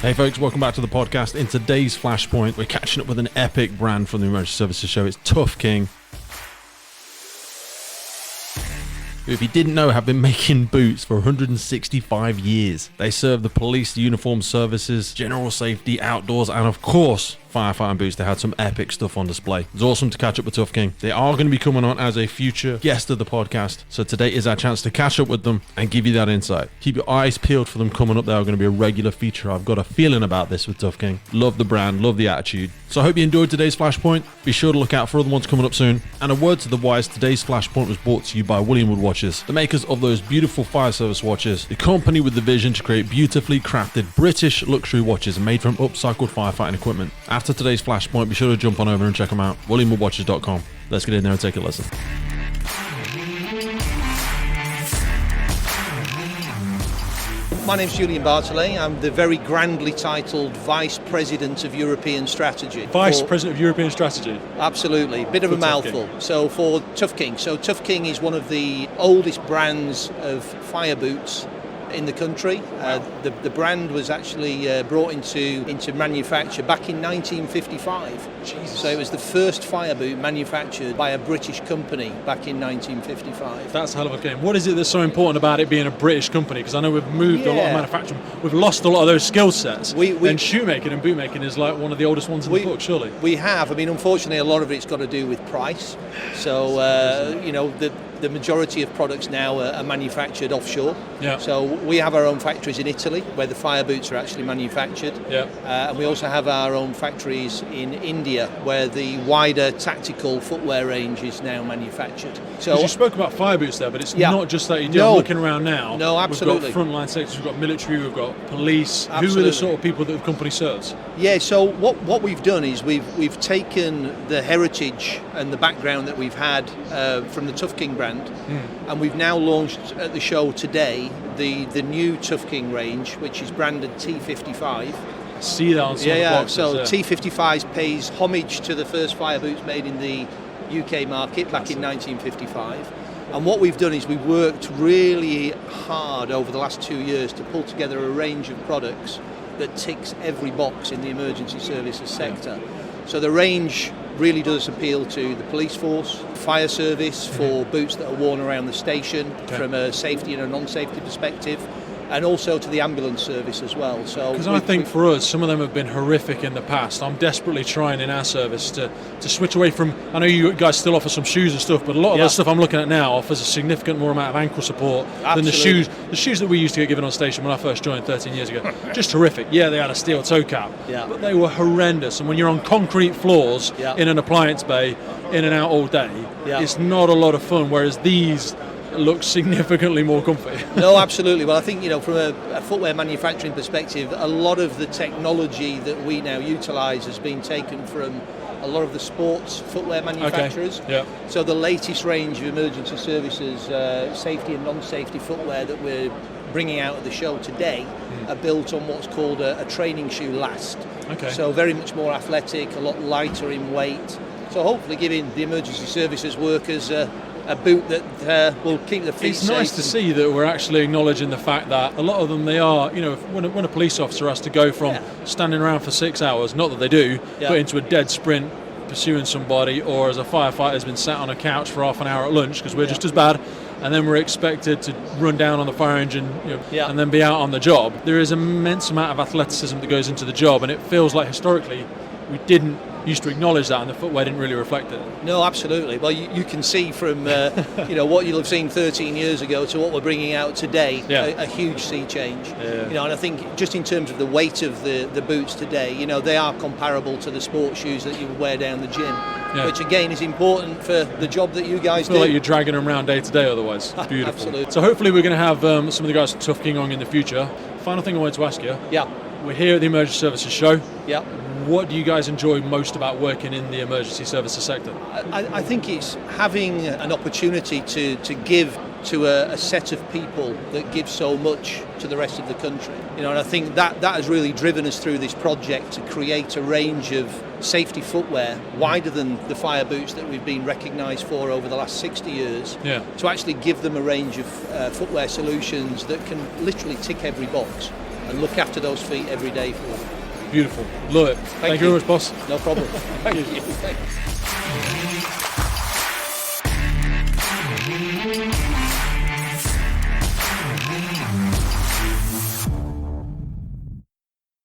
Hey folks, welcome back to the podcast. In today's Flashpoint, we're catching up with an epic brand from the Emergency Services Show. It's Tuffking, who, if you didn't know, have been making boots for 165 years. They serve the police, the uniformed services, general safety, outdoors, and of course, firefighting boots. They had some epic stuff on display. It's awesome to catch up with Tuffking. They are going to be coming on as a future guest of the podcast, so today is our chance to catch up with them and give you that insight. Keep your eyes peeled for them coming up. They are going to be a regular feature. I've got a feeling about this with Tuffking. Love the brand, love the attitude. So I hope you enjoyed today's Flashpoint. Be sure to look out for other ones coming up soon. And a word to the wise, today's Flashpoint was brought to you by Julian watches, the makers of those beautiful fire service watches, the company with the vision to create beautifully crafted British luxury watches made from upcycled firefighting equipment. After today's Flashpoint, be sure to jump on over and check them out. WilliamWoodWatches.com. Let's get in there and take a listen. My name's Julian. I'm the very grandly titled Vice President of European Strategy. Vice President of European Strategy? Absolutely. Bit of a mouthful. So for Tuffking. So Tuffking is one of the oldest brands of fire boots in the country. Wow. The brand was actually brought into manufacture back in 1955. Jesus. So it was the first fire boot manufactured by a British company back in 1955. That's a hell of a game. What is it that's so important about it being a British company? Because I know we've moved a lot of manufacturing. We've lost a lot of those skill sets. And shoemaking and bootmaking is like one of the oldest ones in the book, surely. We have. I mean, unfortunately, a lot of it's got to do with price. So, the majority of products now are manufactured offshore. Yeah. So we have our own factories in Italy where the fire boots are actually manufactured. Yeah. And we also have our own factories in India where the wider tactical footwear range is now manufactured. So you spoke about fire boots there, but it's not just that you do. No. I'm looking around now. No, absolutely. We've got frontline sectors, we've got military, we've got police. Absolutely. Who are the sort of people that the company serves? Yeah, so what we've done is we've taken the heritage and the background that we've had from the Tuffking brand, and we've now launched at the show today the new Tuffking range, which is branded T55. See that on some of the boxes. So T55 pays homage to the first fire boots made in the UK market back in 1955. And what we've done is we've worked really hard over the last 2 years to pull together a range of products that ticks every box in the emergency services sector. So the range really does appeal to the police force, fire service for boots that are worn around the station from a safety and a non-safety perspective, and also to the ambulance service as well. So because I think for us, some of them have been horrific in the past. I'm desperately trying in our service to switch away from, I know you guys still offer some shoes and stuff, but a lot of the stuff I'm looking at now offers a significant more amount of ankle support than the shoes that we used to get given on station when I first joined 13 years ago. Just horrific. Yeah, they had a steel toe cap, but they were horrendous. And when you're on concrete floors in an appliance bay, in and out all day, it's not a lot of fun, whereas these looks significantly more comfy. No, absolutely. Well, I think, from a footwear manufacturing perspective, a lot of the technology that we now utilise has been taken from a lot of the sports footwear manufacturers. Okay. Yeah. So the latest range of emergency services, safety and non-safety footwear that we're bringing out at the show today are built on what's called a training shoe last. Okay. So very much more athletic, a lot lighter in weight. So hopefully giving the emergency services workers a boot that will keep the feet safe. It's nice to see that we're actually acknowledging the fact that a lot of them, they are, when a police officer has to go from standing around for 6 hours, not that they do, but into a dead sprint pursuing somebody, or as a firefighter has been sat on a couch for half an hour at lunch because we're just as bad, and then we're expected to run down on the fire engine and then be out on the job. There is an immense amount of athleticism that goes into the job, and it feels like historically we didn't used to acknowledge that, and the footwear didn't really reflect it. No, absolutely. Well, you can see from what you'll have seen 13 years ago to what we're bringing out today, a huge sea change. And I think just in terms of the weight of the boots today, they are comparable to the sports shoes that you would wear down the gym, which again is important for the job that you guys do. I feel like you're dragging them around day to day otherwise. It's beautiful. Absolutely. So hopefully we're going to have some of the guys from Tuffking on in the future. Final thing I wanted to ask you. We're here at the Emergency Services Show. What do you guys enjoy most about working in the emergency services sector? I think it's having an opportunity to give to a set of people that give so much to the rest of the country. And I think that has really driven us through this project to create a range of safety footwear wider than the fire boots that we've been recognised for over the last 60 years, to actually give them a range of footwear solutions that can literally tick every box. and look after those feet every day for them. Beautiful. Love it. Thank you very much, boss. No problem. Thank you.